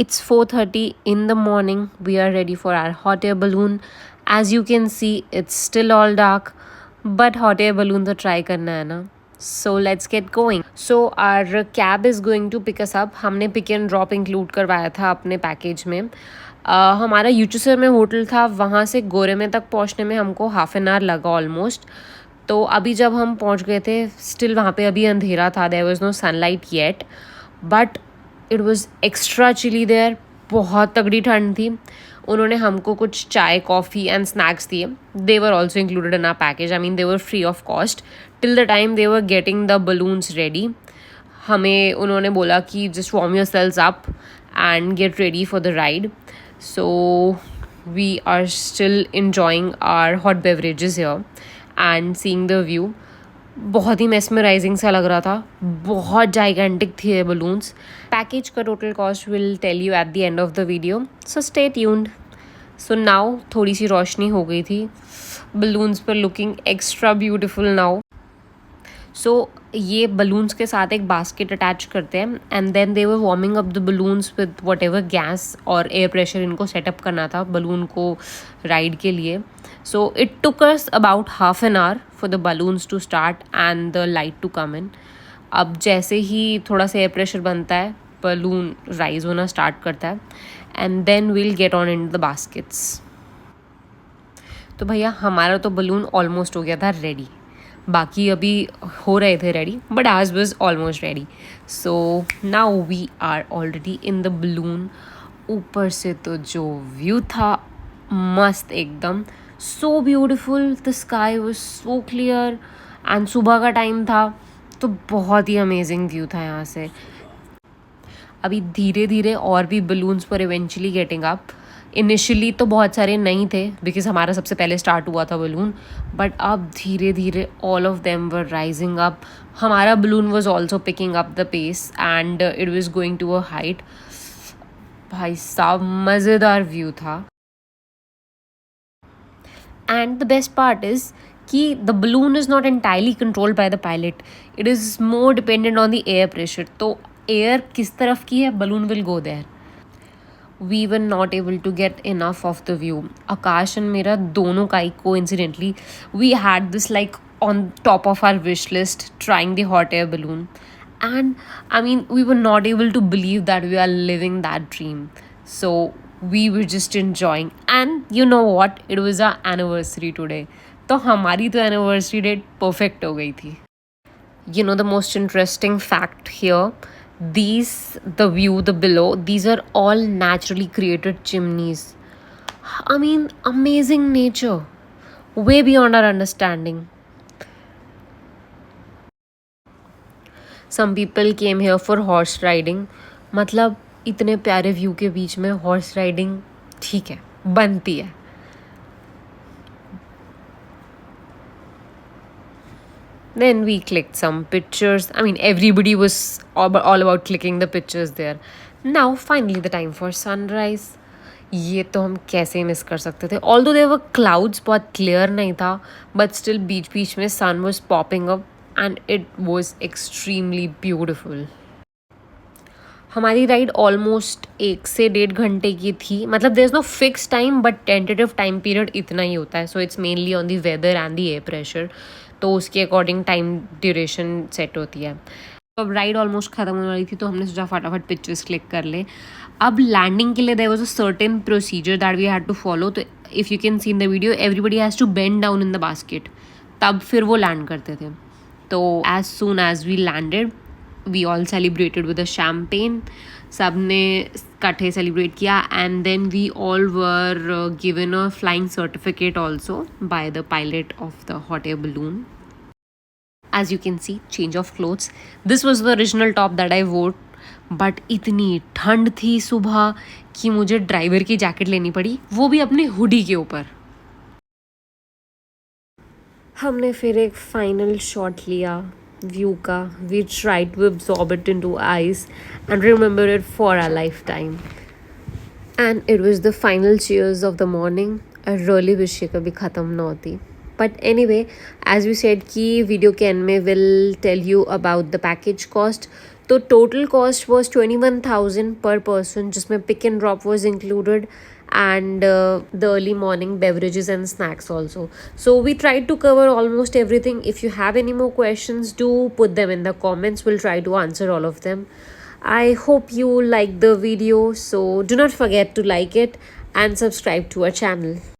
It's 4:30 in the morning. We are ready for our hot air balloon. As you can see, it's still all dark, but hot air balloon तो try करना है ना. So let's get going. So our cab is going to pick us up. हमने pick and drop include करवाया था अपने package में. हमारा यूचुसर में होटल था, वहाँ से गोरे में तक पहुँचने में हमको हाफ एन आवर लगा ऑलमोस्ट. तो अभी जब हम पहुँच गए थे, स्टिल वहाँ पे अभी अंधेरा था. There was no sunlight yet, but it was extra chilly there. बहुत तगड़ी ठंड थी. उन्होंने हमको कुछ चाय, कॉफ़ी एंड स्नैक्स दिए. They were also included in our package. I mean they were free of cost till the time they were getting the balloons ready. हमें उन्होंने बोला कि just warm yourselves up and get ready for the ride. So we are still enjoying our hot beverages here and seeing the view. बहुत ही mesmerising सा लग रहा था. बहुत जाइगेंटिक थी ये बलून्स. पैकेज का total cost will tell you at the end of the video, so stay tuned. So now थोड़ी सी रोशनी हो गई थी. बलून्स पर looking extra beautiful now. So ये बलून्स के साथ एक बास्केट अटैच करते हैं and then they were warming up the balloons with whatever gas और एयर प्रेशर इनको सेटअप करना था बलून को राइड के लिए. So it took us about half an hour for the balloons to start and the light to come in. अब जैसे ही थोड़ा सा एयर प्रेशर बनता है, बलून राइज होना स्टार्ट करता है and then we'll get on in the baskets. तो भैया हमारा तो बलून ऑलमोस्ट हो गया था रेडी. बाकी अभी हो रहे थे रेडी, बट आज was almost ready. So now we are already in the balloon. ऊपर से तो जो व्यू था मस्त एकदम. So beautiful. The sky was so clear and सुबह का टाइम था, तो बहुत ही अमेजिंग व्यू था यहाँ से. अभी धीरे धीरे और भी बलून्स पर इवेंचुअली गेटिंग अप. इनिशियली तो बहुत सारे नहीं थे बिकॉज हमारा सबसे पहले स्टार्ट हुआ था बलून, बट अब धीरे धीरे all of them were rising up. हमारा balloon was also picking up the pace and it was going to a height. भाई साहब मज़ेदार व्यू था. And the best part is कि the balloon is not entirely controlled by the pilot. It is more dependent on the air pressure. तो air किस तरफ की है, balloon will go there. We were not able to get enough of the view. Akash and मेरा दोनों का ही coincidentally we had this like on top of our wish list trying the hot air balloon, and I mean we were not able to believe that we are living that dream. So we were just enjoying, and you know what, it was our anniversary today. तो हमारी तो anniversary date perfect हो गई थी. You know the most interesting fact here, the view, the below, these are all naturally created chimneys. I mean, amazing nature, way beyond our understanding. Some people came here for horse riding. मतलब इतने प्यारे view के बीच में horse riding ठीक है, बनती है. Then we clicked some pictures. I mean, everybody was all about clicking the pictures there. Now, finally, the time for sunrise. ये तो हम कैसे मिस कर सकते थे. Although there were clouds, बहुत clear नहीं था, but still बीच बीच में sun was popping up and it was extremely beautiful. हमारी राइड ऑलमोस्ट 1 से 1.5 घंटे की थी. मतलब there is no fix time, but tentative time period इतना ही होता है. So it's mainly on the weather and the air pressure. तो उसके अकॉर्डिंग टाइम ड्यूरेशन सेट होती है. अब राइड ऑलमोस्ट ख़त्म होने वाली थी, तो हमने सोचा फटाफट पिक्चर्स क्लिक कर ले. अब लैंडिंग के लिए there was a certain procedure that we had to follow. तो if you can see in the video, everybody has to bend down in the basket, तब फिर वो लैंड करते थे. तो as soon as we landed, we all celebrated with a champagne. सब ने इकट्ठे सेलिब्रेट किया and then we all were given a flying certificate also by the pilot of the hot air balloon. As you can see, change of clothes. This was the original top that I wore, but इतनी ठंड थी सुबह कि मुझे driver की jacket लेनी पड़ी, वो भी अपने हुडी के ऊपर. हमने फिर एक फाइनल शॉट लिया व्यू का. We try to absorb it into eyes and remember it for our lifetime. And it was the final cheers of the morning. I really wish ये कभी ख़त्म ना होती. But anyway, as we said कि video के end में will tell you about the package cost. तो total cost was 21,000 per person, जिसमें pick and drop was included and the early morning beverages and snacks also. So we tried to cover almost everything. If you have any more questions, do put them in the comments. We'll try to answer all of them. I hope you liked the video, so do not forget to like it and subscribe to our channel.